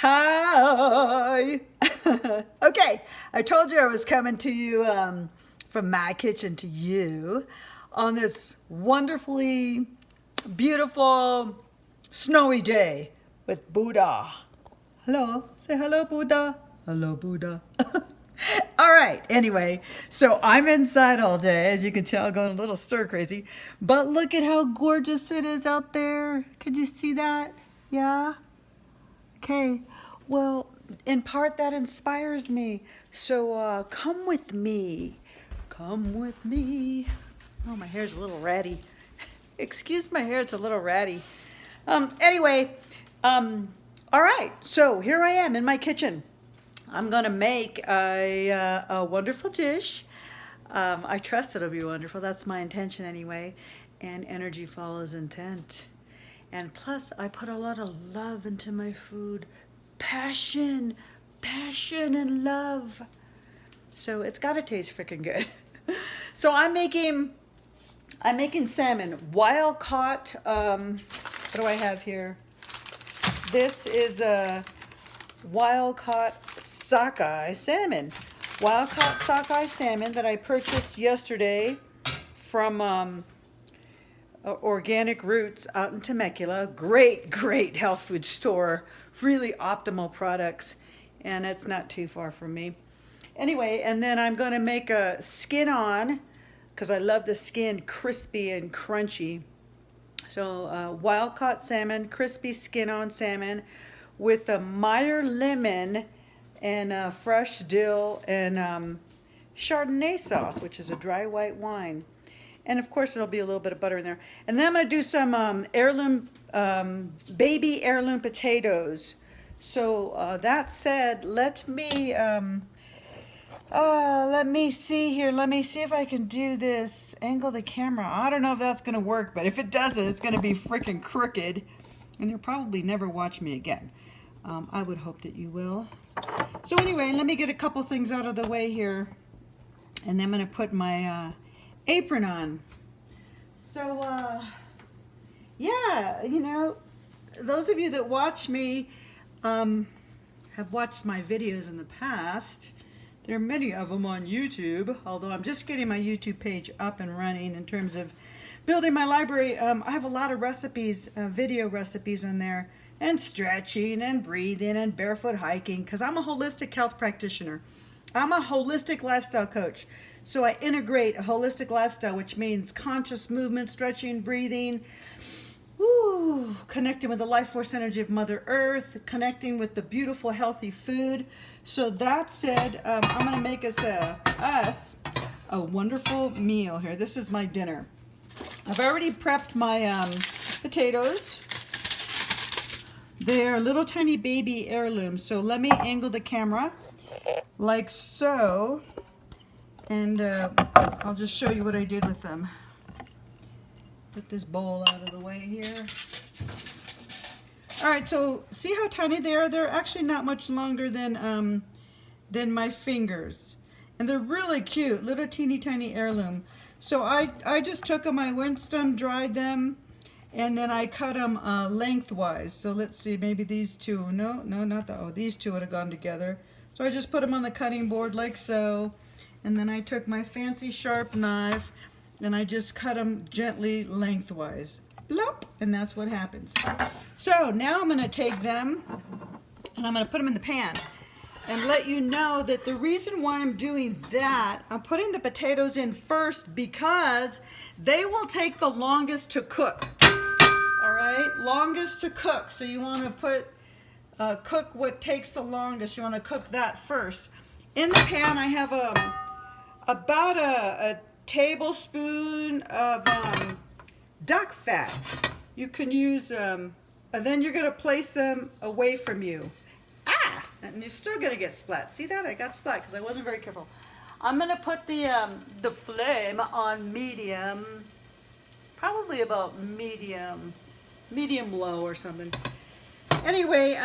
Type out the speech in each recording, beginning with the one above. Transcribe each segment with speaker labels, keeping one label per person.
Speaker 1: Hi. Okay, I told you I was coming to you from my kitchen to you on this wonderfully beautiful snowy day with Buddha. Hello, say hello, Buddha. Hello, Buddha. All right, anyway, so I'm inside all day, as you can tell, going a little stir crazy. But look at how gorgeous it is out there. Could you see that? Yeah? Okay, well, in part that inspires me. So come with me. Come with me. Oh, my hair's a little ratty. Excuse my hair, it's a little ratty. Anyway, all right, so here I am in my kitchen. I'm gonna make a wonderful dish. I trust it'll be wonderful. That's my intention anyway. And energy follows intent. And plus, I put a lot of love into my food. Passion and love. So it's gotta taste freaking good. So I'm making salmon, wild caught. What do I have here? This is a wild caught sockeye salmon. Wild caught sockeye salmon that I purchased yesterday from Organic Roots out in Temecula. Great health food store. Really optimal products. And it's not too far from me. Anyway, and then I'm going to make a skin on, because I love the skin crispy and crunchy. So wild caught salmon, crispy skin on salmon with a Meyer lemon and fresh dill and Chardonnay sauce, which is a dry white wine. And of course, there'll be a little bit of butter in there. And then I'm going to do some baby heirloom potatoes. So that said, let me see here. Let me see if I can do this. Angle the camera. I don't know if that's going to work, but if it doesn't, it's going to be freaking crooked. And you'll probably never watch me again. I would hope that you will. So anyway, let me get a couple things out of the way here. And then I'm going to put my apron on. So, yeah, you know, those of you that watch me have watched my videos in the past. There are many of them on YouTube, although I'm just getting my YouTube page up and running in terms of building my library. I have a lot of recipes, video recipes on there, and stretching and breathing and barefoot hiking, because I'm a holistic health practitioner. I'm a holistic lifestyle coach. So I integrate a holistic lifestyle, which means conscious movement, stretching, breathing, connecting with the life force energy of Mother Earth, connecting with the beautiful, healthy food. So that said, I'm going to make us a wonderful meal here. This is my dinner. I've already prepped my potatoes. They're little tiny baby heirlooms. So let me angle the camera like so. And I'll just show you what I did with them. Put this bowl out of the way here. All right, so see how tiny they are? They're actually not much longer than my fingers. And they're really cute, little teeny tiny heirloom. So I just took them, I rinsed them, dried them, and then I cut them lengthwise. So let's see, maybe these two. No, not the, oh, these two would have gone together. So I just put them on the cutting board like so. And then I took my fancy sharp knife and I just cut them gently lengthwise. Blop, and that's what happens. So now I'm going to take them and I'm going to put them in the pan and let you know that the reason why I'm doing that, I'm putting the potatoes in first because they will take the longest to cook. All right, longest to cook. So you want to put cook what takes the longest. You want to cook that first. In the pan, I have about a tablespoon of duck fat. You can use, and then you're going to place them away from you. And you're still going to get splat. See that? I got splat because I wasn't very careful. I'm going to put the flame on medium, probably about medium low or something. Anyway,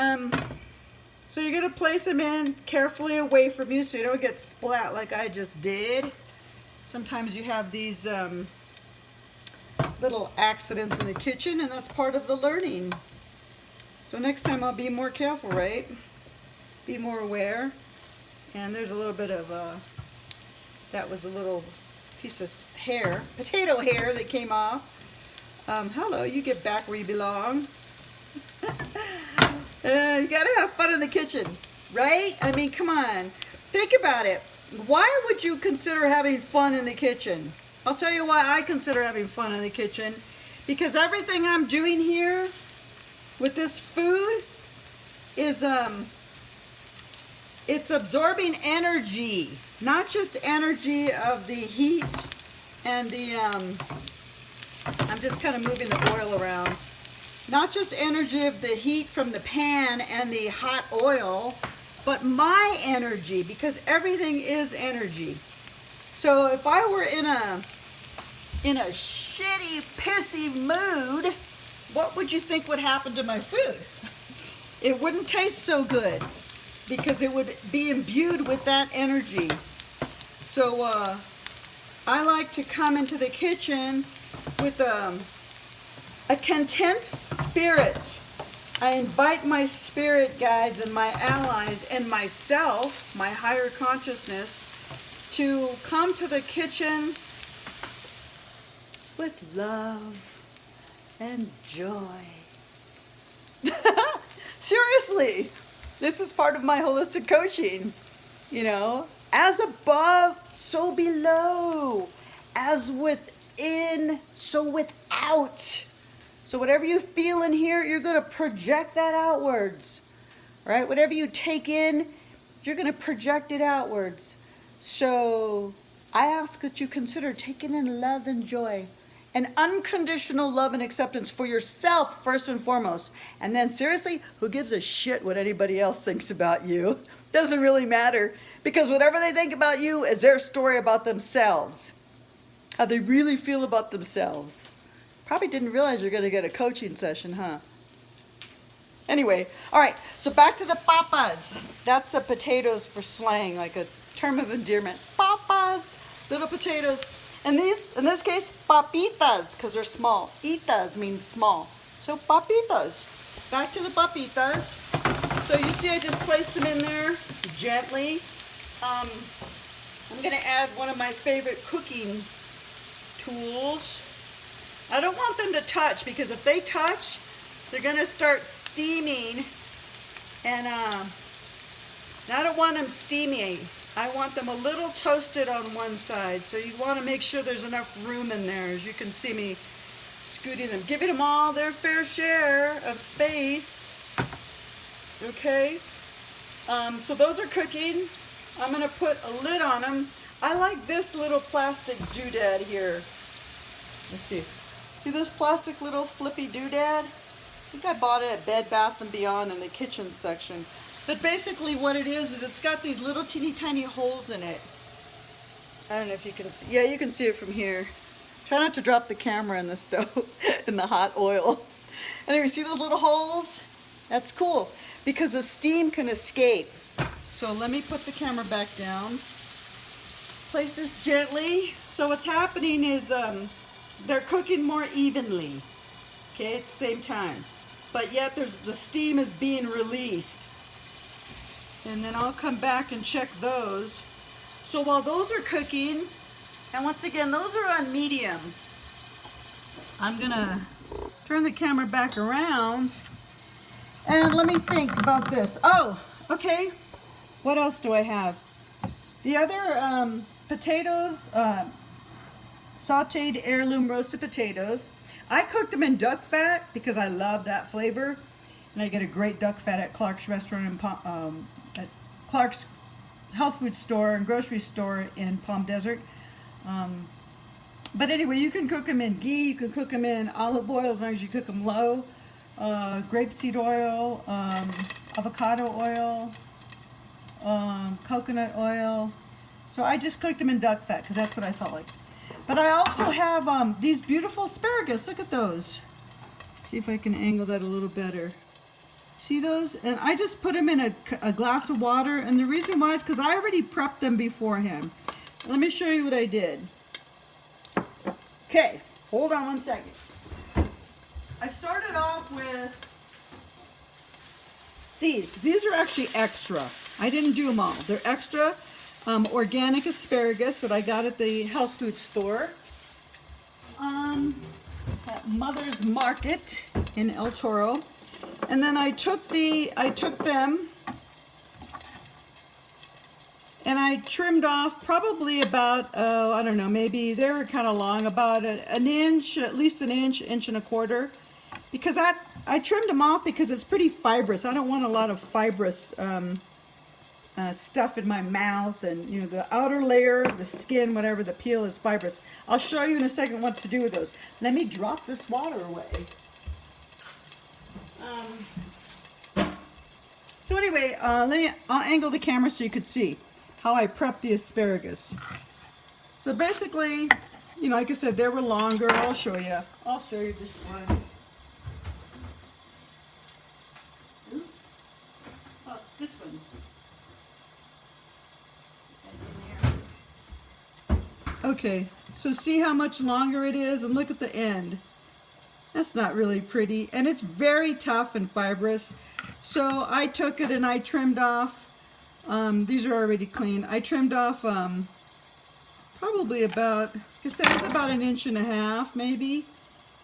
Speaker 1: so you're going to place them in carefully away from you so you don't get splat like I just did. Sometimes you have these little accidents in the kitchen, and that's part of the learning. So next time I'll be more careful, right? Be more aware. And there's a little bit of, that was a little piece of hair, potato hair that came off. Hello, you get back where you belong. You gotta have fun in the kitchen, right? I mean, come on. Think about it. Why would you consider having fun in the kitchen? I'll tell you why I consider having fun in the kitchen. Because everything I'm doing here with this food is, it's absorbing energy. Not just energy of the heat and the, I'm just kind of moving the oil around. Not just energy of the heat from the pan and the hot oil, but my energy, because everything is energy. So if I were in a shitty, pissy mood, what would you think would happen to my food? It wouldn't taste so good because it would be imbued with that energy. So I like to come into the kitchen with a content spirit. I invite my spirit guides and my allies and myself, my higher consciousness, to come to the kitchen with love and joy. Seriously, this is part of my holistic coaching. You know, as above, so below. As within, so without. So whatever you feel in here, you're going to project that outwards. Right? Whatever you take in, you're going to project it outwards. So I ask that you consider taking in love and joy. And unconditional love and acceptance for yourself first and foremost. And then seriously, who gives a shit what anybody else thinks about you? Doesn't really matter. Because whatever they think about you is their story about themselves. How they really feel about themselves. Probably didn't realize you're going to get a coaching session, huh? Anyway, all right, so back to the papas. That's the potatoes for slang, like a term of endearment. Papas, little potatoes. And these, in this case, papitas, because they're small. Itas means small. So papitas. Back to the papitas. So you see I just placed them in there gently. I'm going to add one of my favorite cooking tools. I don't want them to touch because if they touch, they're going to start steaming. And I don't want them steamy. I want them a little toasted on one side. So you want to make sure there's enough room in there. As you can see me scooting them. Giving them all their fair share of space. Okay. So those are cooking. I'm going to put a lid on them. I like this little plastic doodad here. Let's see. See this plastic little flippy doodad? I think I bought it at Bed Bath & Beyond in the kitchen section. But basically what it is it's got these little teeny tiny holes in it. I don't know if you can see. Yeah, you can see it from here. Try not to drop the camera in the stove, in the hot oil. Anyway, see those little holes? That's cool because the steam can escape. So let me put the camera back down. Place this gently. So what's happening is they're cooking more evenly, okay, at the same time. But yet the steam is being released. And then I'll come back and check those. So while those are cooking, and once again, those are on medium. I'm gonna turn the camera back around and let me think about this. Oh, okay. What else do I have? The other potatoes, sauteed heirloom roasted potatoes. I cooked them in duck fat because I love that flavor. And I get a great duck fat at Clark's restaurant in at Clark's health food store and grocery store in Palm Desert. But anyway, you can cook them in ghee, you can cook them in olive oil as long as you cook them low, grapeseed oil, avocado oil, coconut oil. So I just cooked them in duck fat because that's what I felt like. But I also have these beautiful asparagus. Look at those. See if I can angle that a little better. See those? And I just put them in a glass of water. And the reason why is because I already prepped them beforehand. Let me show you what I did. Okay, hold on one second. I started off with These are actually extra. I didn't do them all. They're extra organic asparagus that I got at the health food store at Mother's Market in El Toro. And then I took them and I trimmed off probably about, I don't know, maybe they were kind of long, about an inch, at least an inch, inch and a quarter. Because I trimmed them off because it's pretty fibrous. I don't want a lot of fibrous stuff in my mouth, and you know, the outer layer, the skin, whatever, the peel is fibrous. I'll show you in a second what to do with those. Let me drop this water away. So anyway, I'll angle the camera so you could see how I prep the asparagus. So basically, you know, like I said, they were longer. I'll show you this one. Oh, this one. Okay, so see how much longer it is, and look at the end. That's not really pretty, and it's very tough and fibrous. So I took it and I trimmed off, these are already clean. I trimmed off probably about, like I said, it's about an inch and a half maybe.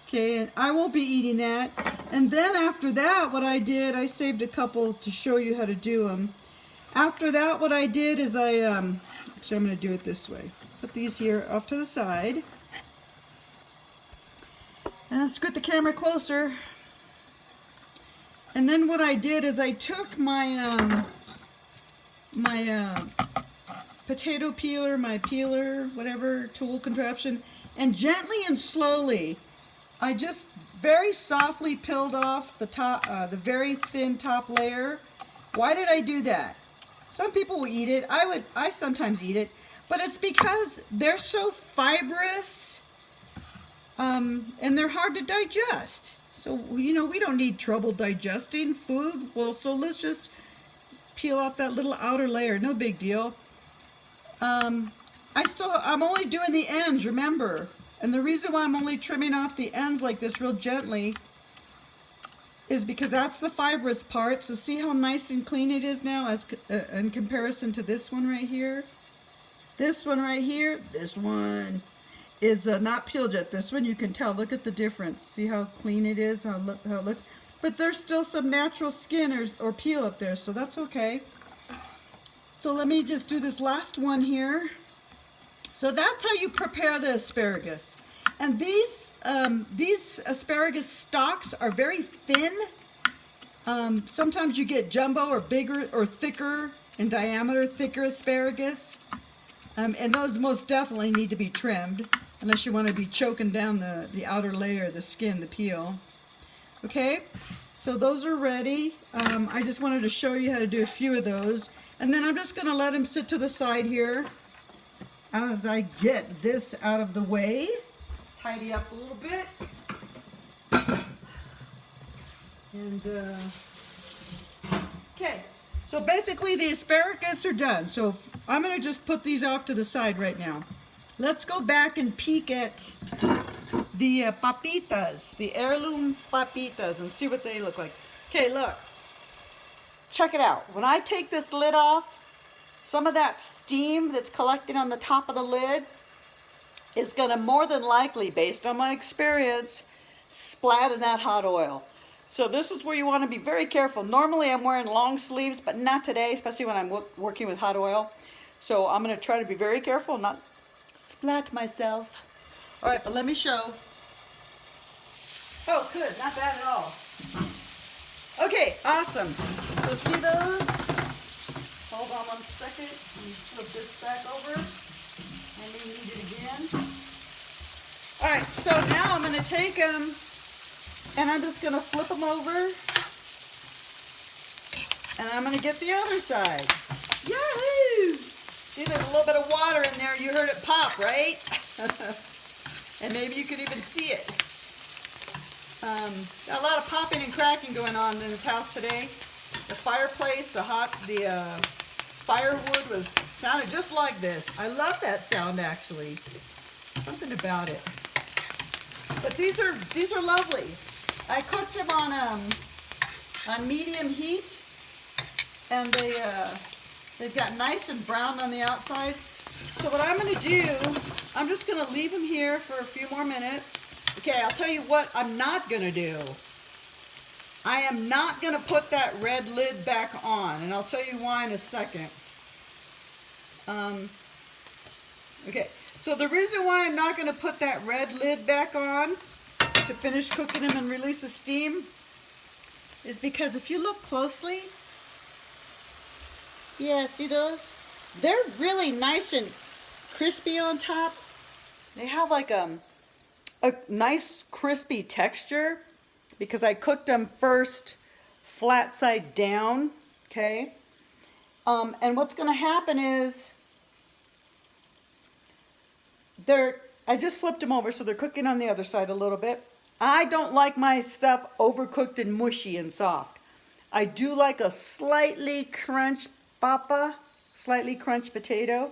Speaker 1: Okay, and I won't be eating that. And then after that, what I did, I saved a couple to show you how to do them. After that, what I did is actually I'm going to do it this way. Put these here off to the side. And let's get the camera closer. And then what I did is I took my potato peeler, my peeler, whatever tool contraption, and gently and slowly, I just very softly peeled off the top, the very thin top layer. Why did I do that? Some people will eat it. I sometimes eat it. But it's because they're so fibrous and they're hard to digest. So, you know, we don't need trouble digesting food. Well, so let's just peel off that little outer layer. No big deal. I'm only doing the ends, remember. And the reason why I'm only trimming off the ends like this real gently is because that's the fibrous part. So see how nice and clean it is now as in comparison to this one right here. This one right here, this one is not peeled yet. This one you can tell, look at the difference. See how clean it is, how it looks. But there's still some natural skin or peel up there, so that's okay. So let me just do this last one here. So that's how you prepare the asparagus. And these asparagus stalks are very thin. Sometimes you get jumbo or bigger or thicker in diameter, thicker asparagus. And those most definitely need to be trimmed unless you want to be choking down the outer layer, the skin, the peel. Okay, so those are ready. I just wanted to show you how to do a few of those. And then I'm just going to let them sit to the side here as I get this out of the way. Tidy up a little bit. And, okay. So basically the asparagus are done. So I'm going to just put these off to the side right now. Let's go back and peek at the papitas, the heirloom papitas, and see what they look like. Okay, look. Check it out. When I take this lid off, some of that steam that's collecting on the top of the lid is going to more than likely, based on my experience, splat in that hot oil. So this is where you want to be very careful. Normally I'm wearing long sleeves, but not today, especially when I'm working with hot oil. So I'm going to try to be very careful, not splat myself. All right, but let me show. Oh, good, not bad at all. Okay, awesome. So see those? Hold on 1 second. Let me flip this back over. I may need it again. All right, so now I'm going to take them and I'm just going to flip them over. And I'm going to get the other side. Yahoo! See, there's a little bit of water in there. You heard it pop, right? And maybe you could even see it. Got a lot of popping and cracking going on in this house today. The fireplace, the firewood sounded just like this. I love that sound, actually. Something about it. But these are lovely. I cooked them on medium heat, and they've got nice and brown on the outside. So what I'm going to do, I'm just going to leave them here for a few more minutes. Okay, I'll tell you what I'm not going to do. I am not going to put that red lid back on, and I'll tell you why in a second. Okay, so the reason why I'm not going to put that red lid back on to finish cooking them and release the steam is because if you look closely, yeah, see those? They're really nice and crispy on top. They have like a nice crispy texture because I cooked them first flat side down, okay? And what's gonna happen is I just flipped them over so they're cooking on the other side a little bit. I don't like my stuff overcooked and mushy and soft. I do like a slightly crunched potato.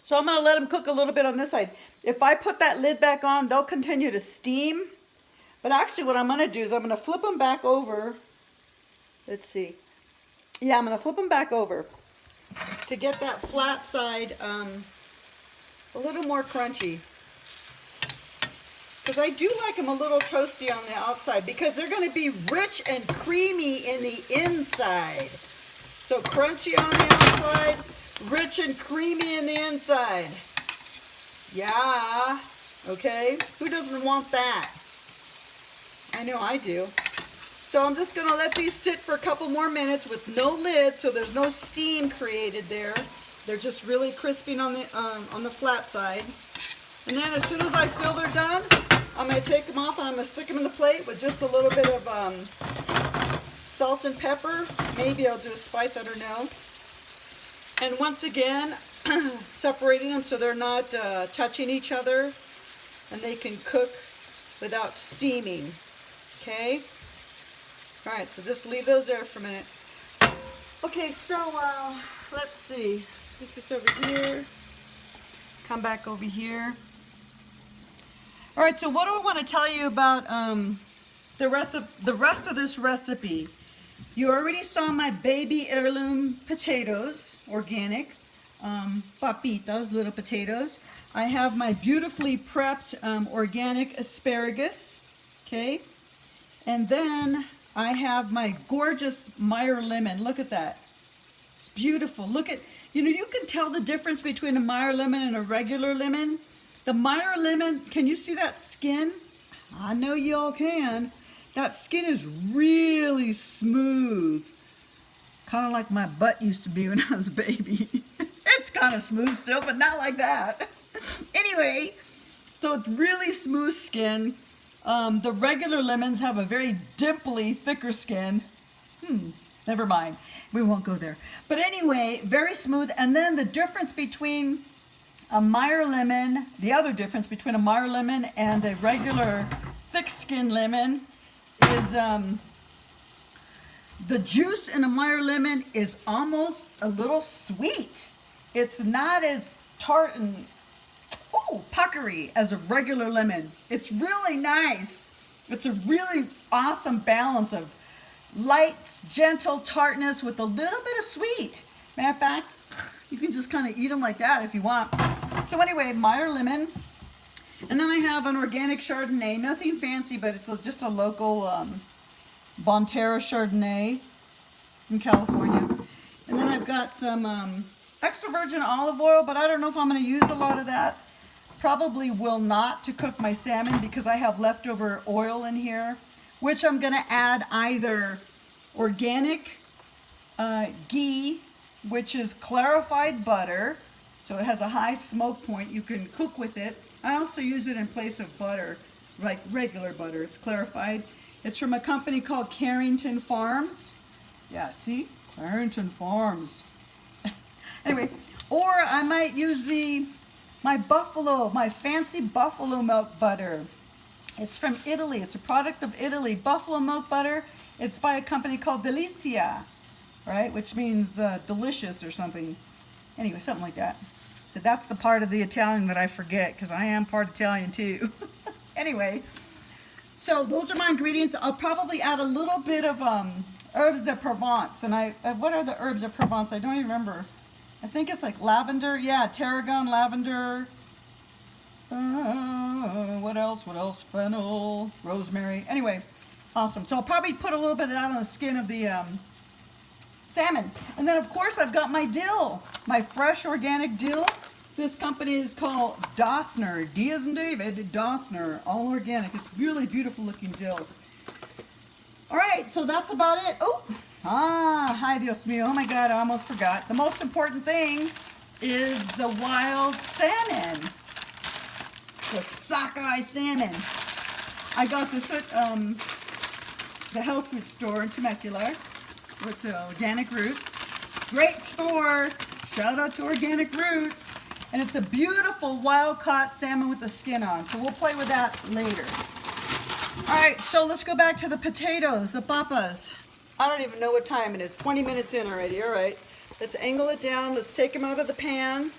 Speaker 1: So I'm gonna let them cook a little bit on this side. If I put that lid back on, they'll continue to steam. But actually what I'm gonna do is I'm gonna flip them back over. Let's see. Yeah, I'm gonna flip them back over to get that flat side a little more crunchy. Because I do like them a little toasty on the outside because they're going to be rich and creamy in the inside. So crunchy on the outside, rich and creamy in the inside. Yeah, okay. Who doesn't want that? I know I do. So I'm just going to let these sit for a couple more minutes with no lid so there's no steam created there. They're just really crispy on the flat side. And then as soon as I feel they're done, I'm going to take them off and I'm going to stick them in the plate with just a little bit of salt and pepper. Maybe I'll do a spice, I don't know. And once again, separating them so they're not touching each other and they can cook without steaming. Okay? Alright, so just leave those there for a minute. Okay, so let's see. Scoot this over here. Come back over here. All right, so what do I want to tell you about the rest of this recipe? You already saw my baby heirloom potatoes, organic, papitas, little potatoes. I have my beautifully prepped organic asparagus, okay? And then I have my gorgeous Meyer lemon. Look at that. It's beautiful. Look at, you can tell the difference between a Meyer lemon and a regular lemon. The Meyer lemon, can you see that skin? I know you all can. That skin is really smooth. Kind of like my butt used to be when I was a baby. It's kind of smooth still, but not like that. Anyway, so it's really smooth skin. The regular lemons have a very dimply, thicker skin. Never mind. We won't go there. But anyway, very smooth. And then the difference between a Meyer lemon, the other difference between a Meyer lemon and a regular thick skin lemon is the juice in a Meyer lemon is almost a little sweet. It's not as tart and puckery as a regular lemon. It's really nice. It's a really awesome balance of light, gentle tartness with a little bit of sweet. Matter of fact, you can just kind of eat them like that if you want. So anyway, Meyer lemon. And then I have an organic Chardonnay. Nothing fancy, but it's just a local Bonterra Chardonnay from California. And then I've got some extra virgin olive oil, but I don't know if I'm going to use a lot of that. Probably will not to cook my salmon because I have leftover oil in here, which I'm going to add either organic ghee, which is clarified butter, so it has a high smoke point. You can cook with it. I also use it in place of butter, like regular butter. It's clarified. It's from a company called Carrington Farms. Yeah, see? Carrington Farms. Anyway, or I might use my fancy buffalo milk butter. It's from Italy. It's a product of Italy. Buffalo milk butter. It's by a company called Delizia, right? Which means delicious or something. Anyway, something like that. So that's the part of the Italian that I forget because I am part Italian too. Anyway, so those are my ingredients. I'll probably add a little bit of herbs de Provence. And what are the herbs of Provence? I don't even remember. I think it's like lavender. Yeah, tarragon, lavender. What else? What else? Fennel, rosemary. Anyway, awesome. So I'll probably put a little bit of that on the skin of the salmon. And then of course I've got my dill, my fresh organic dill. This company is called Dossner, D as in David, Dossner, all organic. It's really beautiful looking dill. All right, so that's about it. Oh, hi Dios mío. Oh my God, I almost forgot. The most important thing is the wild salmon, the sockeye salmon. I got this at the health food store in Temecula. It's Organic Roots. Great store. Shout out to Organic Roots. And it's a beautiful wild caught salmon with the skin on. So we'll play with that later. All right, so let's go back to the potatoes, the papas. I don't even know what time it is. 20 minutes in already. All right, let's angle it down. Let's take them out of the pan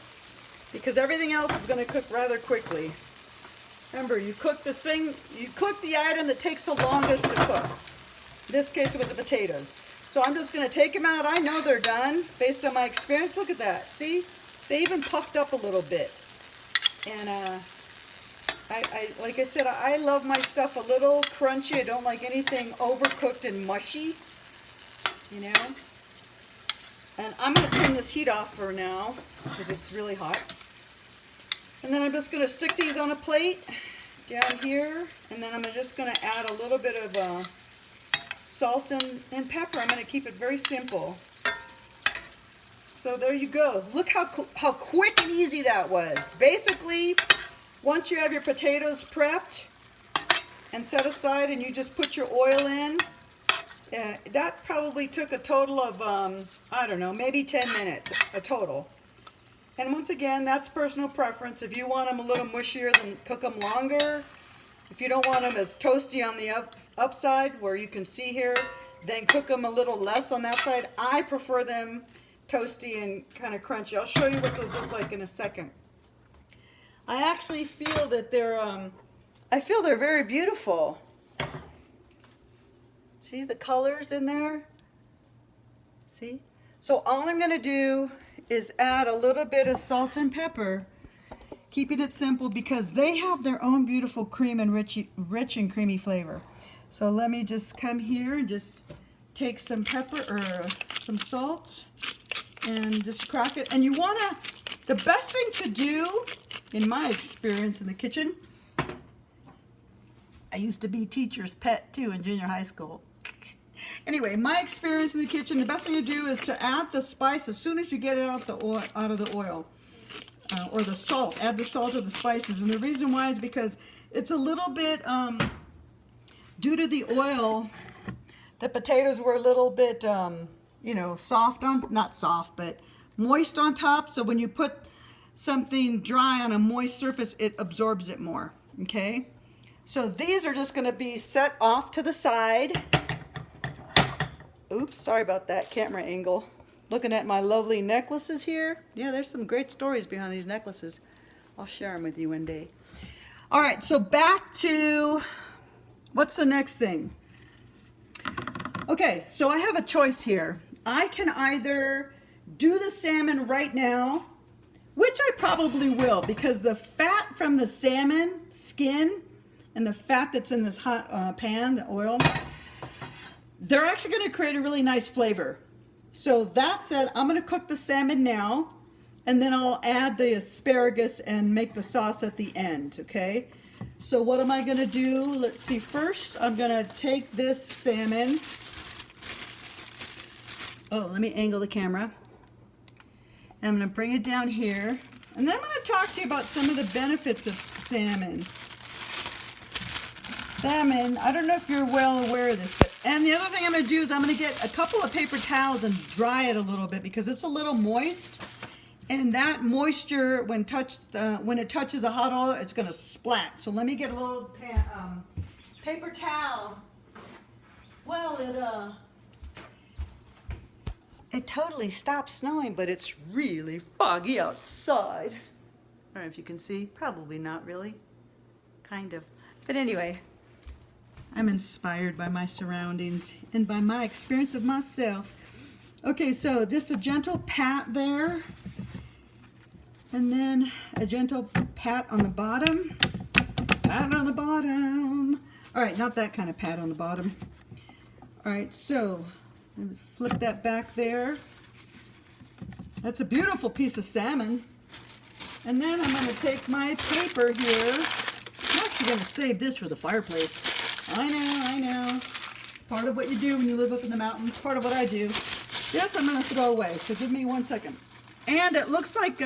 Speaker 1: because everything else is going to cook rather quickly. Remember, you cook the item that takes the longest to cook. In this case, it was the potatoes. So I'm just going to take them out. I know they're done based on my experience. Look at that. See? They even puffed up a little bit. And like I said, I love my stuff a little crunchy. I don't like anything overcooked and mushy, you know. And I'm going to turn this heat off for now because it's really hot. And then I'm just going to stick these on a plate down here. And then I'm just going to add a little bit of salt and pepper. I'm going to keep it very simple. So there you go. Look how quick and easy that was. Basically, once you have your potatoes prepped and set aside and you just put your oil in, that probably took a total of, I don't know, maybe 10 minutes, a total. And once again, that's personal preference. If you want them a little mushier, then cook them longer. If you don't want them as toasty on the upside, where you can see here, then cook them a little less on that side. I prefer them toasty and kind of crunchy. I'll show you what those look like in a second. I actually feel that they're very beautiful. See the colors in there? See? So all I'm going to do is add a little bit of salt and pepper, keeping it simple because they have their own beautiful cream and rich and creamy flavor. So let me just come here and just take some pepper or some salt and just crack it. And you want to, the best thing to do, in my experience in the kitchen, I used to be teacher's pet too in junior high school. Anyway, my experience in the kitchen, the best thing to do is to add the spice as soon as you get it out of the oil, or the salt. Add the salt or the spices. And the reason why is because it's a little bit, due to the oil, the potatoes were a little bit, you know, soft on, not soft, but moist on top. So when you put something dry on a moist surface, it absorbs it more, okay? So these are just gonna be set off to the side. Oops, sorry about that camera angle. Looking at my lovely necklaces here. Yeah, there's some great stories behind these necklaces. I'll share them with you one day. All right, so back to, what's the next thing? Okay, so I have a choice here. I can either do the salmon right now, which I probably will, because the fat from the salmon skin and the fat that's in this hot pan, the oil, they're actually going to create a really nice flavor. So that said, I'm going to cook the salmon now, and then I'll add the asparagus and make the sauce at the end, okay? So what am I going to do? Let's see. First, I'm going to take this salmon. Oh, let me angle the camera. And I'm going to bring it down here. And then I'm going to talk to you about some of the benefits of salmon. Salmon, I don't know if you're well aware of this, but, and the other thing I'm going to do is I'm going to get a couple of paper towels and dry it a little bit because it's a little moist. And that moisture, when it touches a hot oil, it's going to splat. So let me get a little paper towel. Well, it totally stopped snowing, but it's really foggy outside. I don't know if you can see. Probably not really. Kind of. But anyway, I'm inspired by my surroundings and by my experience of myself. Okay, so just a gentle pat there, and then a gentle pat on the bottom. Pat on the bottom. All right, not that kind of pat on the bottom. All right, so let me flip that back there. That's a beautiful piece of salmon. And then I'm going to take my paper here. I'm actually going to save this for the fireplace. I know. It's part of what you do when you live up in the mountains. Part of what I do. This I'm going to throw away, so give me 1 second. And it looks like,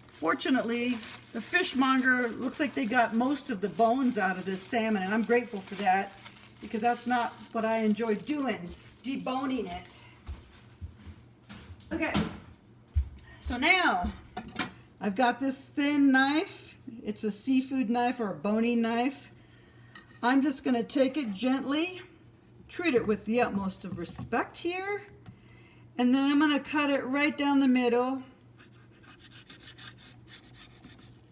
Speaker 1: fortunately, the fishmonger looks like they got most of the bones out of this salmon, and I'm grateful for that because that's not what I enjoy doing, deboning it. Okay, so now I've got this thin knife. It's a seafood knife or a boning knife. I'm just going to take it gently, treat it with the utmost of respect here, and then I'm going to cut it right down the middle.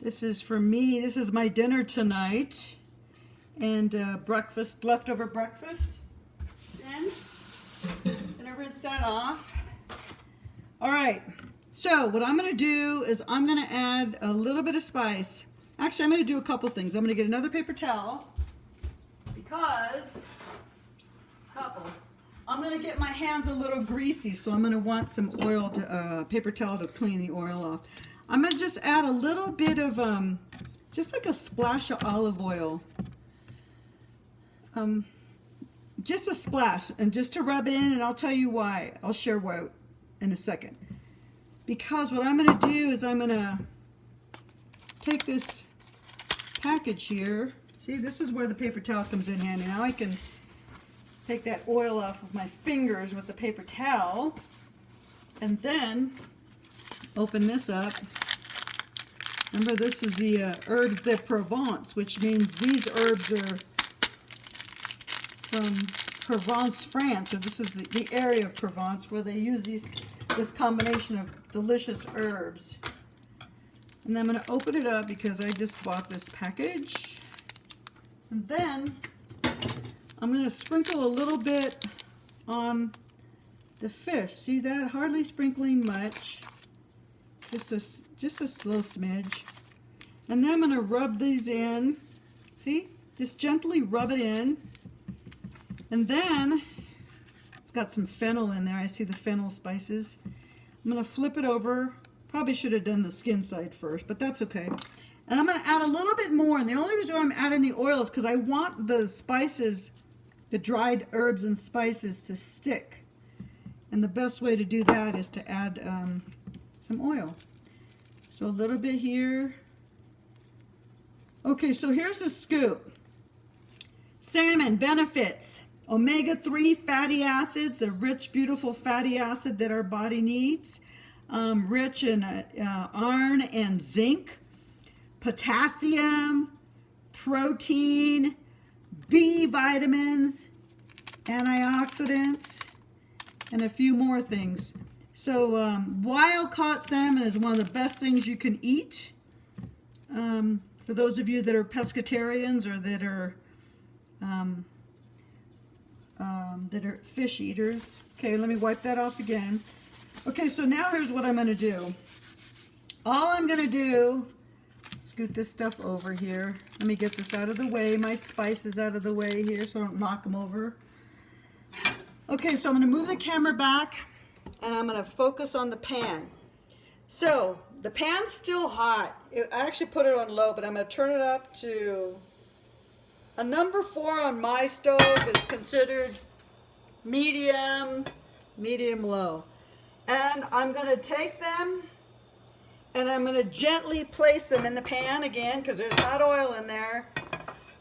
Speaker 1: This is for me. This is my dinner tonight, and breakfast, leftover breakfast. Then I'm gonna rinse that off. All right. So what I'm gonna do is I'm gonna add a little bit of spice. Actually, I'm gonna do a couple things. I'm gonna get another paper towel because I'm gonna get my hands a little greasy, so I'm gonna want some oil to paper towel to clean the oil off. I'm going to just add a little bit of, just like a splash of olive oil. Just a splash, and just to rub it in, and I'll tell you why. I'll share why in a second. Because what I'm going to do is I'm going to take this package here. See, this is where the paper towel comes in handy. Now I can take that oil off of my fingers with the paper towel, and then open this up. Remember, this is the herbes de Provence, which means these herbs are from Provence, France, or this is the area of Provence where they use this combination of delicious herbs. And then I'm going to open it up because I just bought this package. And then I'm going to sprinkle a little bit on the fish. See that? Hardly sprinkling much. Just a slow smidge. And then I'm going to rub these in. See? Just gently rub it in. And then, it's got some fennel in there. I see the fennel spices. I'm going to flip it over. Probably should have done the skin side first, but that's okay. And I'm going to add a little bit more. And the only reason why I'm adding the oil is because I want the spices, the dried herbs and spices, to stick. And the best way to do that is to add some oil. So a little bit here. Okay, so here's the scoop. Salmon benefits. Omega-3 fatty acids, a rich, beautiful fatty acid that our body needs. Rich in iron and zinc. Potassium, protein, B vitamins, antioxidants, and a few more things. So wild-caught salmon is one of the best things you can eat. For those of you that are pescatarians or that are fish eaters. Okay, let me wipe that off again. Okay, so now here's what I'm going to do. All I'm going to do, scoot this stuff over here. Let me get this out of the way. My spices out of the way here so I don't knock them over. Okay, so I'm going to move the camera back and I'm going to focus on the pan. So the pan's still hot. I actually put it on low, but I'm going to turn it up to a number 4 on my stove is considered medium low. And I'm going to take them and I'm going to gently place them in the pan again because there's hot oil in there.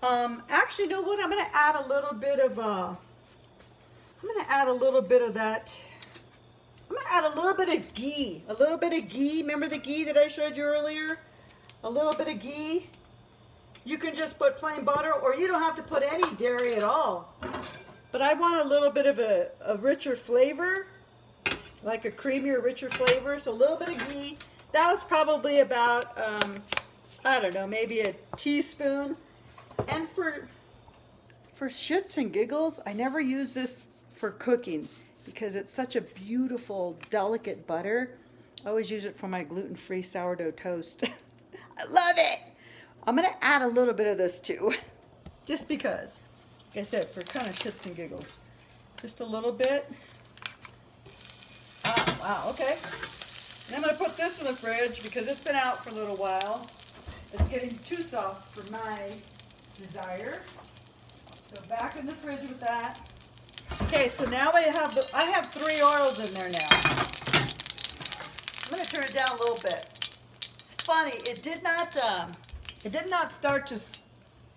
Speaker 1: Actually, you know what? I'm going to add a little bit of that. I'm going to add a little bit of ghee. A little bit of ghee. Remember the ghee that I showed you earlier? A little bit of ghee. You can just put plain butter, or you don't have to put any dairy at all. But I want a little bit of a richer flavor, like a creamier, richer flavor. So a little bit of ghee. That was probably about, I don't know, maybe a teaspoon. And for for shits and giggles, I never use this for cooking because it's such a beautiful, delicate butter. I always use it for my gluten-free sourdough toast. I love it. I'm gonna add a little bit of this too, just because. Like I said, for kind of shits and giggles. Just a little bit. Ah, wow, okay. And I'm gonna put this in the fridge because it's been out for a little while. It's getting too soft for my desire. So back in the fridge with that. Okay, so now I have 3 oils in there now. I'm gonna turn it down a little bit. It's funny, it did not start to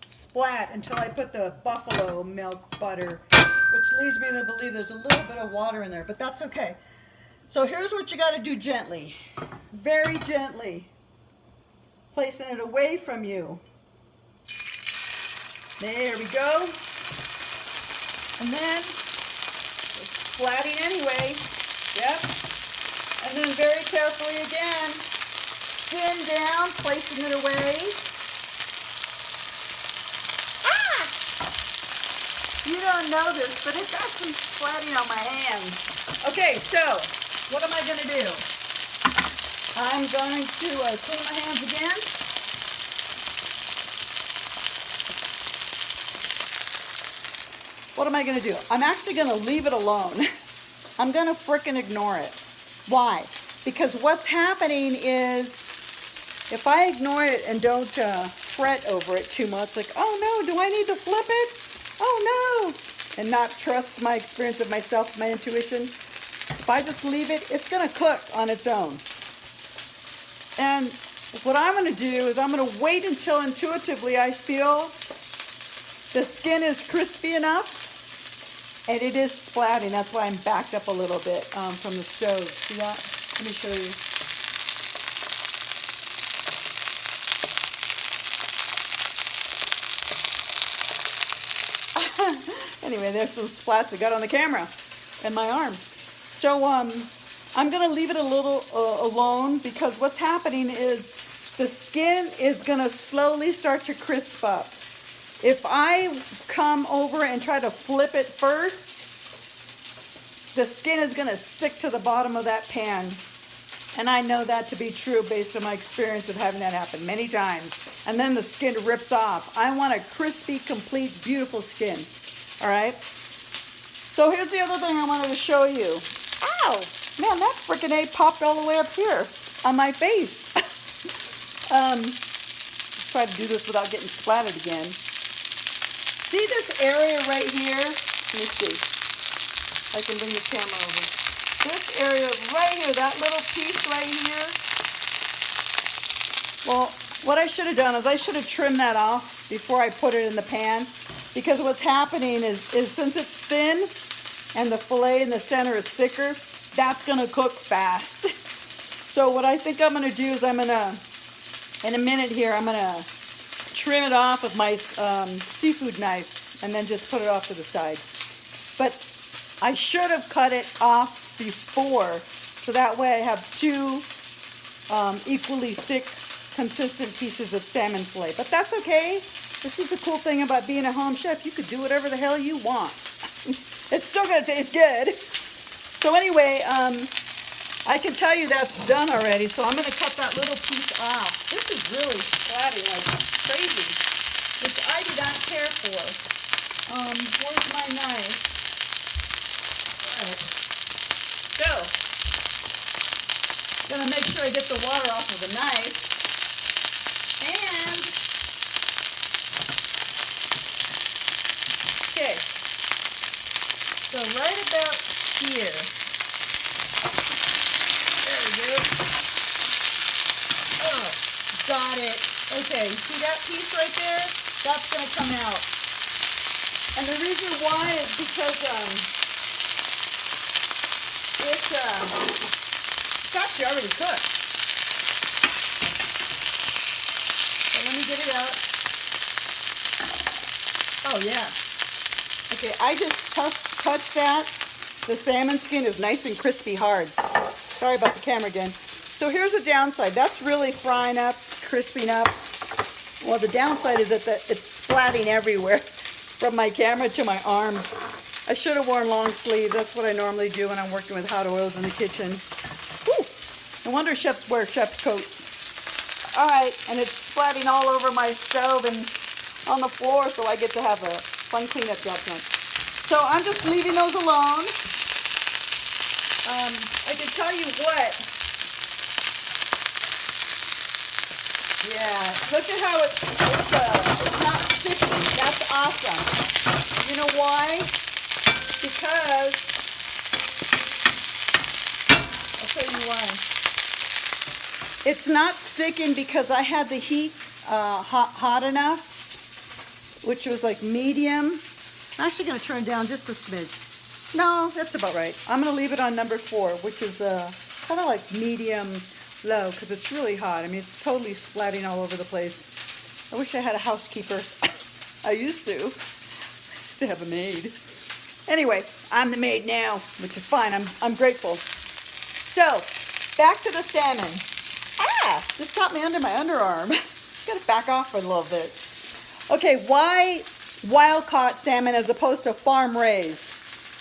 Speaker 1: splat until I put the buffalo milk butter, which leads me to believe there's a little bit of water in there, but that's okay. So here's what you gotta do gently, very gently, placing it away from you. There we go. And then it's splatting anyway. Yep. And then very carefully again, skin down, placing it away. Ah! You don't know this, but it got some splatting on my hands. Okay, so what am I going to do? I'm going to clean my hands again. What am I going to do? I'm actually going to leave it alone. I'm going to frickin' ignore it. Why? Because what's happening is if I ignore it and don't fret over it too much, like, oh no, do I need to flip it? Oh no, and not trust my experience of myself, my intuition. If I just leave it, it's going to cook on its own. And what I'm going to do is I'm going to wait until intuitively I feel the skin is crispy enough. And it is splatting. That's why I'm backed up a little bit from the stove. See that? Let me show you. Anyway, there's some splats I got on the camera and my arm. So I'm going to leave it a little alone because what's happening is the skin is going to slowly start to crisp up. If I come over and try to flip it first, the skin is going to stick to the bottom of that pan. And I know that to be true based on my experience of having that happen many times. And then the skin rips off. I want a crispy, complete, beautiful skin. All right? So here's the other thing I wanted to show you. Ow! Man, that frickin' egg popped all the way up here on my face. Try to do this without getting splattered again. See this area right here? Let me see. I can bring the camera over. This area right here, that little piece right here. Well, what I should have done is I should have trimmed that off before I put it in the pan. Because what's happening is since it's thin and the fillet in the center is thicker, that's going to cook fast. So what I think I'm going to do is I'm going to, in a minute here, I'm going to trim it off with my seafood knife and then just put it off to the side. But I should have cut it off before, so that way I have 2 equally thick, consistent pieces of salmon fillet. But that's okay. This is the cool thing about being a home chef. You could do whatever the hell you want. It's still going to taste good. So anyway, I can tell you that's done already, so I'm going to cut that little piece off. This is really splatting like crazy, which I do not care for. Where's my knife? All right. So, gonna make sure I get the water off of the knife. And, okay. So right about here. There we go. Oh, got it. Okay, see that piece right there? That's gonna come out. And the reason why is because it's actually already cooked. So let me get it out. Oh yeah. Okay, I just touched that. The salmon skin is nice and crispy hard. Sorry about the camera again. So here's the downside. That's really frying up, crisping up. Well, the downside is that it's splatting everywhere. from my camera to my arms. I should have worn long sleeves. That's what I normally do when I'm working with hot oils in the kitchen. Whew. No wonder chefs wear chef coats. All right, and it's splatting all over my stove and on the floor, so I get to have a fun cleanup job tonight. So I'm just leaving those alone. I can tell you what. Yeah, look at how it's not sticking. That's awesome. You know why? Because, I'll tell you why. It's not sticking because I had the heat hot enough, which was like medium. I'm actually going to turn down just a smidge. No, that's about right. I'm going to leave it on number 4, which is kind of like medium low because it's really hot. I mean, it's totally splatting all over the place. I wish I had a housekeeper. I used to have a maid. Anyway, I'm the maid now, which is fine. I'm grateful. So, back to the salmon. Ah, this got me under my underarm. Gotta back off for a little bit. Okay, why wild-caught salmon as opposed to farm-raised?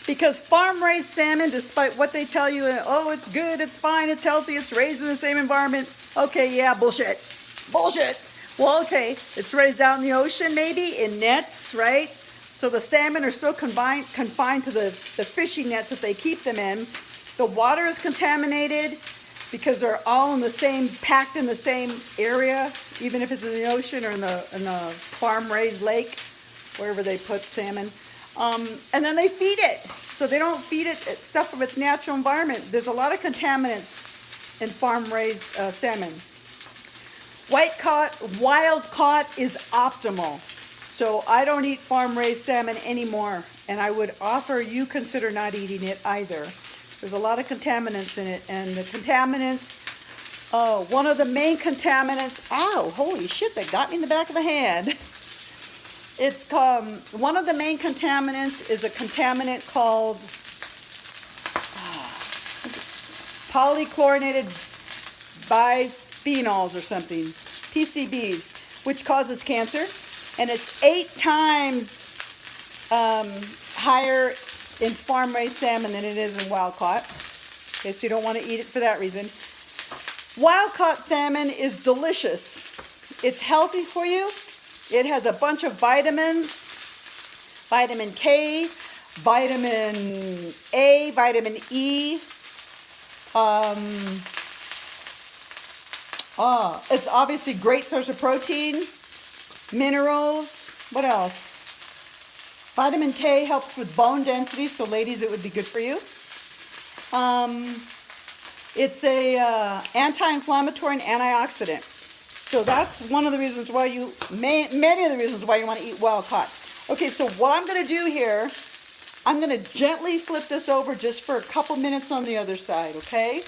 Speaker 1: Because farm-raised salmon, despite what they tell you, oh, it's good, it's fine, it's healthy, it's raised in the same environment. Okay, yeah, bullshit. Bullshit. Well, okay, it's raised out in the ocean, maybe, in nets, right? So the salmon are still confined to the fishing nets that they keep them in. The water is contaminated because they're all in the same, packed in the same area, even if it's in the ocean or in the farm-raised lake, wherever they put salmon. And then they feed it. So they don't feed it stuff from its natural environment. There's a lot of contaminants in farm-raised salmon. Wild-caught is optimal. So I don't eat farm-raised salmon anymore. And I would offer you consider not eating it either. There's a lot of contaminants in it. And the contaminants, one of the main contaminants, ow, holy shit, that got me in the back of the hand. It's one of the main contaminants is a contaminant called polychlorinated biphenyls or something, PCBs, which causes cancer, and it's 8 times higher in farm-raised salmon than it is in wild-caught. Okay, so you don't want to eat it for that reason. Wild-caught salmon is delicious. It's healthy for you. It has a bunch of vitamins, vitamin K, vitamin A, vitamin E. It's obviously a great source of protein, minerals. What else? Vitamin K helps with bone density, so ladies, it would be good for you. It's a anti-inflammatory and antioxidant. So that's one of the reasons why many of the reasons why you want to eat wild caught. Okay, so what I'm going to do here, I'm going to gently flip this over just for a couple minutes on the other side, okay?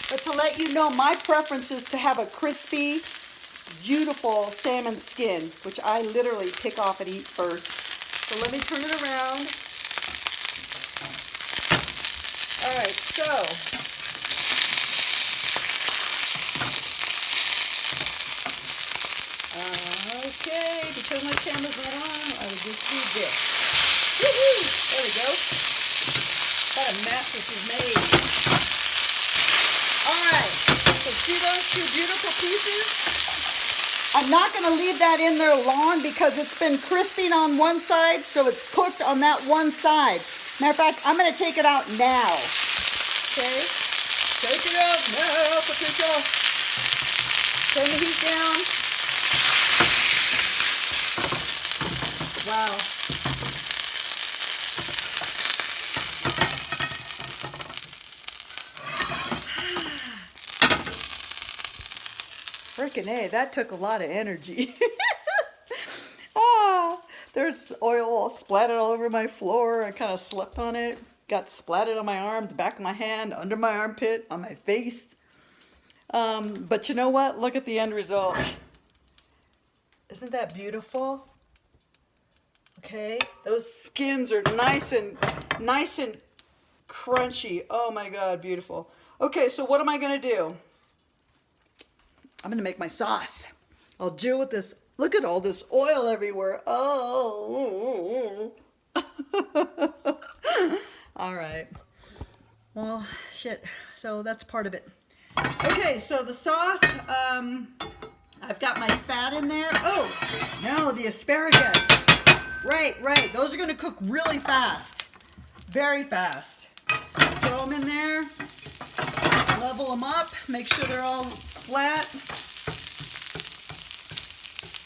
Speaker 1: But to let you know, my preference is to have a crispy, beautiful salmon skin, which I literally pick off and eat first. So let me turn it around. All right, so okay, because my camera's not on, I will just do this. Woohoo! There we go. What a mess this is made. Alright, so see those 2 beautiful pieces? I'm not going to leave that in there long because it's been crisping on one side, so it's cooked on that one side. Matter of fact, I'm going to take it out now. Okay? Take it out now, Patricia. Turn the heat down. Wow. Frickin' A, that took a lot of energy. There's oil all splattered all over my floor. I kind of slept on it. Got splattered on my arm, the back of my hand, under my armpit, on my face. But you know what? Look at the end result. Isn't that beautiful? Okay, those skins are nice and crunchy. Oh my God, beautiful. Okay, so what am I gonna do? I'm gonna make my sauce. I'll deal with this Look at all this oil everywhere. Oh. All right. Well, shit. So that's part of it. Okay, so the sauce, I've got my fat in there. Oh, no, the asparagus. Right. Those are going to cook really fast. Very fast. Throw them in there. Level them up. Make sure they're all flat.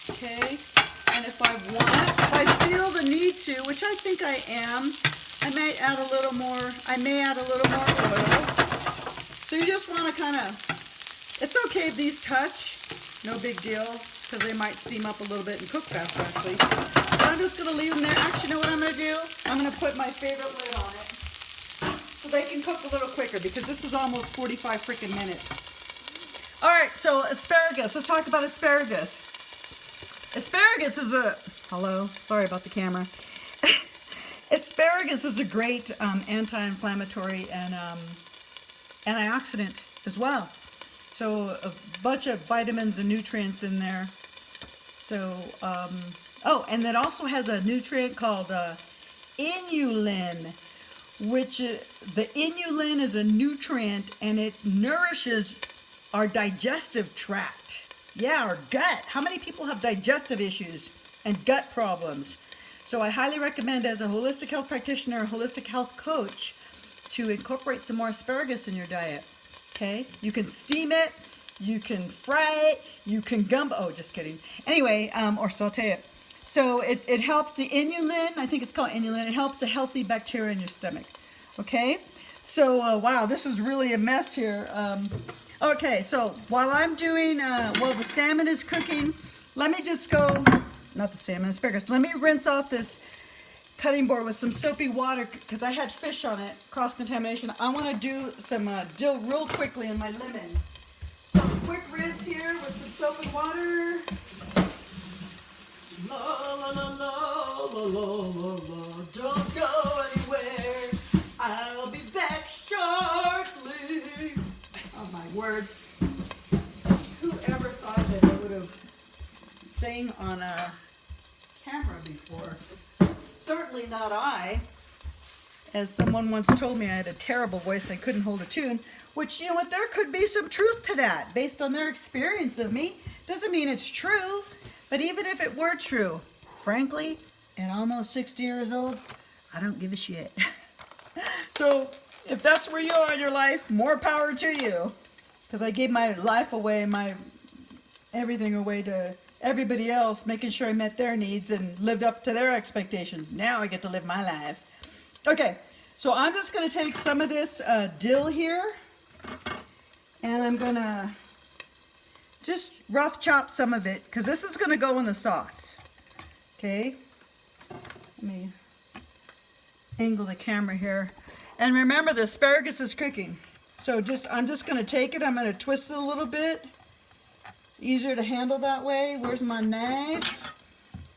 Speaker 1: Okay. And if I feel the need to, which I think I am, I may add a little more oil. So you just want to kind of, it's okay if these touch, no big deal, because they might steam up a little bit and cook faster actually. But I'm just going to leave them there. Actually, you know what I'm going to do? I'm going to put my favorite lid on it so they can cook a little quicker, because this is almost 45 freaking minutes. All right, so asparagus. Let's talk about asparagus. Asparagus is sorry about the camera. Asparagus is a great anti-inflammatory and antioxidant as well. So a bunch of vitamins and nutrients in there. So, and it also has a nutrient called inulin, which the inulin is a nutrient and it nourishes our digestive tract. Yeah, our gut. How many people have digestive issues and gut problems? So I highly recommend, as a holistic health practitioner, a holistic health coach, to incorporate some more asparagus in your diet. Okay? You can steam it, you can fry it, you can gumbo. Oh, just kidding. Anyway, or saute it. So it helps the inulin. I think it's called inulin. It helps the healthy bacteria in your stomach. Okay? So, wow, this is really a mess here. Okay, so while I'm doing, while the salmon is cooking, let me just go, not the salmon, asparagus. Let me rinse off this cutting board with some soapy water, because I had fish on it, cross-contamination. I want to do some dill real quickly in my lemon. So quick rinse here with some soap and water. La la la la la la la la, don't go anywhere. I'll be back shortly. Oh my word. Whoever thought that I would have sang on a camera before? Certainly not I. As someone once told me, I had a terrible voice, I couldn't hold a tune, which, you know what, there could be some truth to that based on their experience of me. Doesn't mean it's true, but even if it were true, frankly, at almost 60 years old, I don't give a shit. So if that's where you are in your life, more power to you. Because I gave my life away, my everything away to everybody else, making sure I met their needs and lived up to their expectations. Now I get to live my life. Okay, so I'm just going to take some of this dill here, and I'm going to just rough chop some of it, because this is going to go in the sauce. Okay, let me angle the camera here. And remember, the asparagus is cooking. So I'm just going to take it, I'm going to twist it a little bit. It's easier to handle that way. Where's my knife?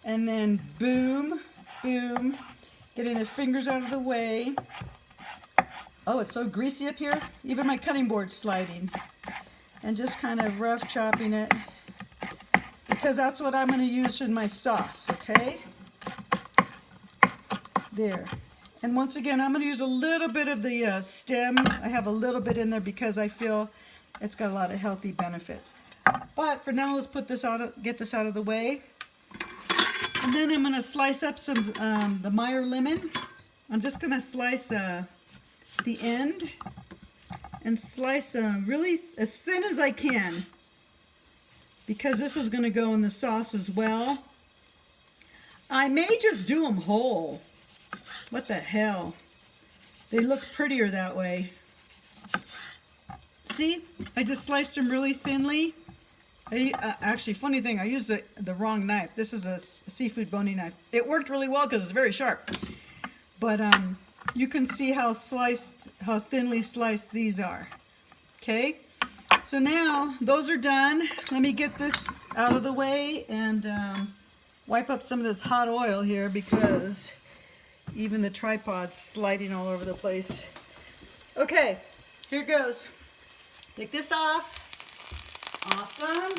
Speaker 1: And then boom, boom. Getting the fingers out of the way. Oh, it's so greasy up here. Even my cutting board's sliding. And just kind of rough chopping it, because that's what I'm going to use in my sauce, okay? There. And once again, I'm going to use a little bit of the stem. I have a little bit in there because I feel it's got a lot of healthy benefits. But for now, let's put this out, get this out of the way. And then I'm going to slice up some the Meyer lemon. I'm just going to slice the end and slice really as thin as I can, because this is going to go in the sauce as well. I may just do them whole. What the hell? They look prettier that way. See? I just sliced them really thinly. Actually, funny thing, I used the wrong knife. This is a seafood boning knife. It worked really well because it's very sharp. But you can see how thinly sliced these are. Okay? So now, those are done. Let me get this out of the way and wipe up some of this hot oil here, because even the tripod's sliding all over the place. Okay, here goes. Take this off. Awesome.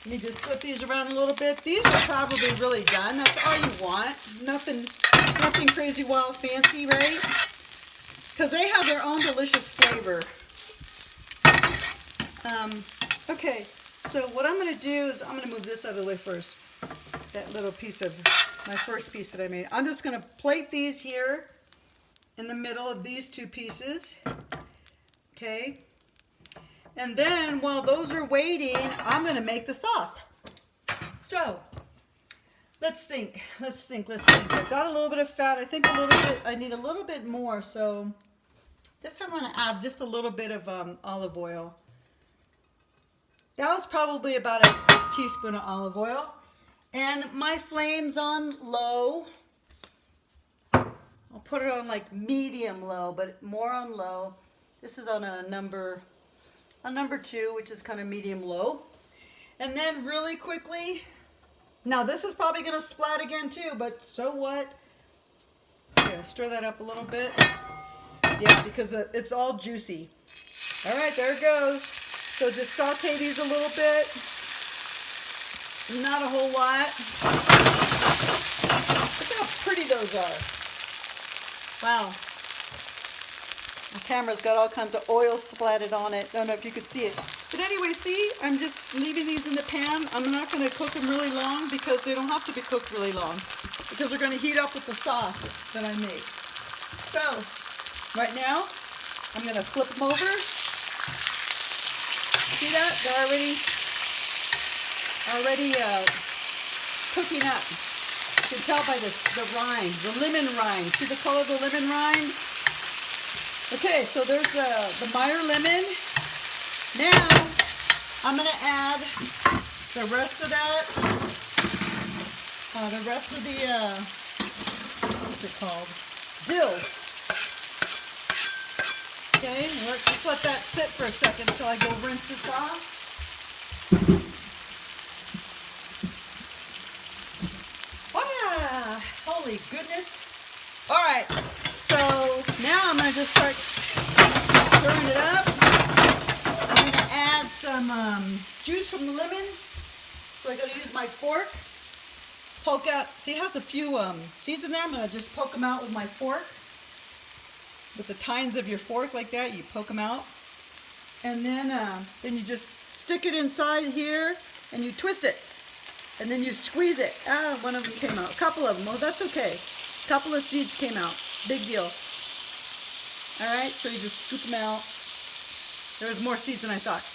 Speaker 1: Let me just flip these around a little bit. These are probably really done. That's all you want. Nothing crazy, wild, fancy, right? Because they have their own delicious flavor. Okay, so what I'm going to do is I'm going to move this out of the way first. That little piece of my first piece that I made. I'm just going to plate these here in the middle of these two pieces. Okay. And then while those are waiting, I'm going to make the sauce. So let's think. I've got a little bit of fat. I think I need a little bit more. So this time I'm going to add just a little bit of olive oil. That was probably about a teaspoon of olive oil. And my flame's on low. I'll put it on like medium low, but more on low. This is on a number 2, which is kind of medium low. And then really quickly, now this is probably going to splat again too, but so what? Okay, stir that up a little bit. Yeah, because it's all juicy. All right, there it goes. So just saute these a little bit. Not a whole lot. Look how pretty those are. Wow. My camera's got all kinds of oil splatted on it. Don't know if you could see it. But anyway, see, I'm just leaving these in the pan. I'm not going to cook them really long because they don't have to be cooked really long. Because they're going to heat up with the sauce that I make. So, right now, I'm going to flip them over. See that? They're already cooking up. You can tell by the rind, the lemon rind. See the color of the lemon rind? Okay, so there's the Meyer lemon. Now, I'm going to add the rest of that, what's it called? Dill. Okay, let's just let that sit for a second until I go rinse this off. Wow, holy goodness. All right, so now I'm going to just start stirring it up. I'm going to add some juice from the lemon. So I got to use my fork. Poke out, see it has a few seeds in there. I'm going to just poke them out with my fork. With the tines of your fork like that, you poke them out. And then you just stick it inside here and you twist it. And then you squeeze it. Ah, one of them came out. A couple of them. Oh, that's okay. A couple of seeds came out. Big deal. All right, so you just scoop them out. There's more seeds than I thought.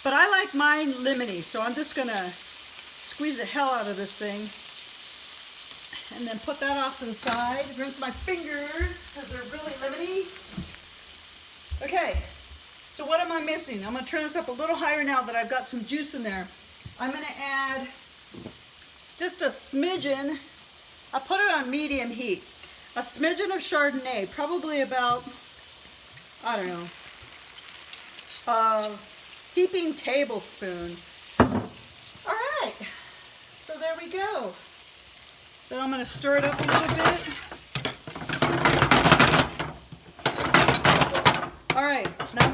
Speaker 1: But I like mine lemony, so I'm just going to squeeze the hell out of this thing. And then put that off to the side. Rinse my fingers because they're really lemony. Okay, so what am I missing? I'm going to turn this up a little higher now that I've got some juice in there. I'm going to add just a smidgen. I put it on medium heat. A smidgen of Chardonnay, probably about, I don't know, a heaping tablespoon. All right, so there we go. So I'm going to stir it up a little bit. All right, now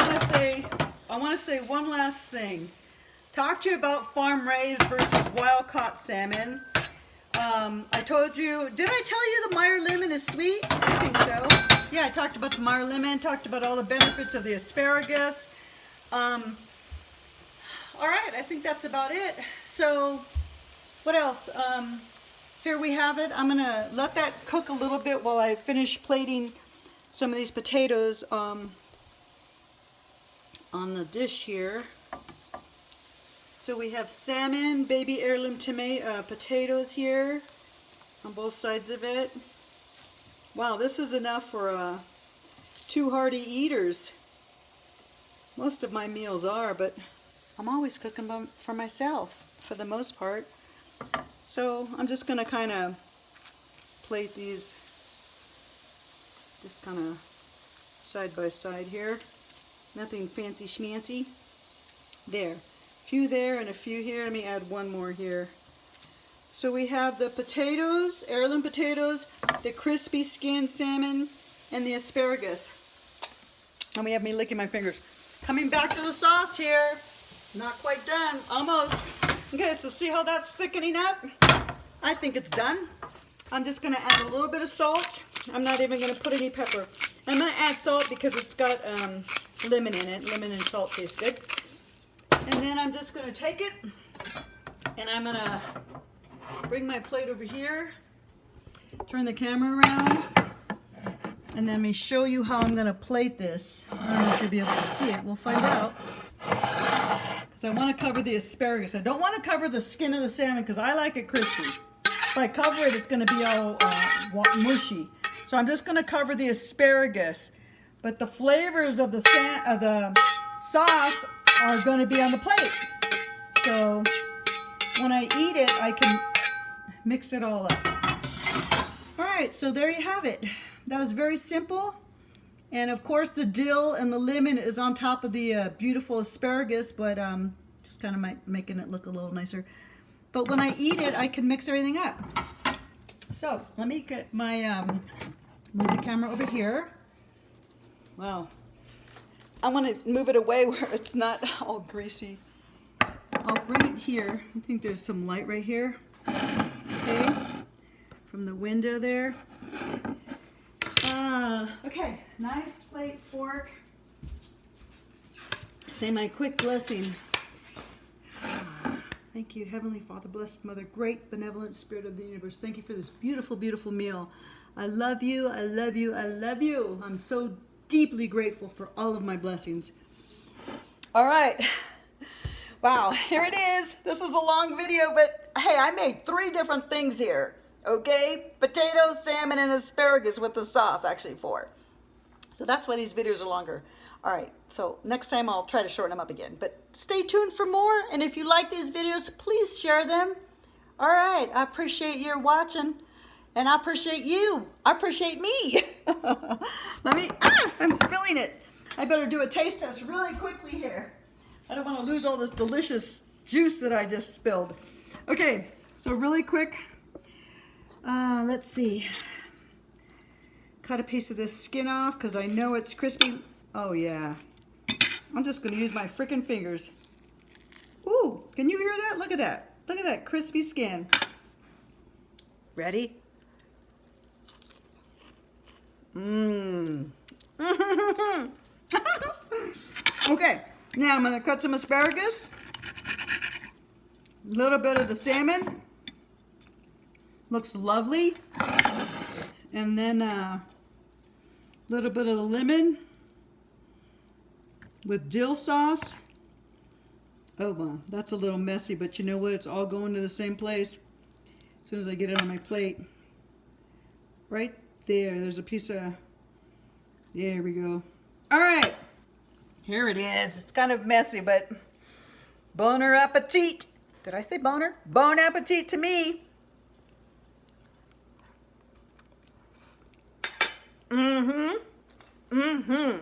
Speaker 1: I want to say one last thing. Talk to you about farm raised versus wild caught salmon. I told you, did I tell you the Meyer lemon is sweet? I think so. Yeah, I talked about the Meyer lemon, talked about all the benefits of the asparagus. All right, I think that's about it. So, what else? Here we have it. I'm going to let that cook a little bit while I finish plating some of these potatoes on the dish here. So we have salmon, baby heirloom potatoes here on both sides of it. Wow, this is enough for 2 hearty eaters. Most of my meals are, but I'm always cooking them for myself for the most part. So I'm just going to kind of plate these just kind of side by side here. Nothing fancy schmancy. There. A few there and a few here. Let me add one more here. So we have the potatoes, heirloom potatoes, the crispy skinned salmon, and the asparagus. And we have me licking my fingers. Coming back to the sauce here. Not quite done. Almost. Okay, so see how that's thickening up? I think it's done. I'm just gonna add a little bit of salt. I'm not even gonna put any pepper. I'm gonna add salt because it's got lemon in it. Lemon and salt taste good. And then I'm just gonna take it and I'm gonna bring my plate over here, turn the camera around, and then let me show you how I'm gonna plate this. I don't know if you'll be able to see it. We'll find out. Because I want to cover the asparagus. I don't want to cover the skin of the salmon because I like it crispy. If I cover it, it's going to be all mushy. So I'm just going to cover the asparagus. But the flavors of the sauce are going to be on the plate. So when I eat it, I can mix it all up. All right, so there you have it. That was very simple. And of course the dill and the lemon is on top of the beautiful asparagus, but just kind of making it look a little nicer. But when I eat it, I can mix everything up. So let me get my, move the camera over here. Wow. I want to move it away where it's not all greasy. I'll bring it here. I think there's some light right here. Okay. From the window there. Okay, knife, plate, fork. Say my quick blessing. Thank you, Heavenly Father, blessed Mother, great benevolent Spirit of the universe. Thank you for this beautiful, beautiful meal. I love you, I love you, I love you. I'm so deeply grateful for all of my blessings. All right. Wow, here it is. This was a long video, but hey, I made 3 different things here. Okay, potatoes, salmon, and asparagus with the sauce, actually 4. So that's why these videos are longer. All right, so next time I'll try to shorten them up again. But stay tuned for more, and if you like these videos, please share them. All right, I appreciate your watching, and I appreciate you. I appreciate me. I'm spilling it. I better do a taste test really quickly here. I don't want to lose all this delicious juice that I just spilled. Okay, so really quick. Let's see. Cut a piece of this skin off because I know it's crispy. Oh yeah. I'm just going to use my freaking fingers. Ooh, can you hear that? Look at that. Look at that crispy skin. Ready? Mmm. Okay, now I'm going to cut some asparagus. A little bit of the salmon. Looks lovely. And then a little bit of the lemon with dill sauce. Oh, well, that's a little messy, but you know what? It's all going to the same place as soon as I get it on my plate. Right there. There's a piece of... There we go. All right. Here it is. It's kind of messy, but bon appetit. Did I say boner? Bon appetit to me. Mm-hmm. Mm-hmm.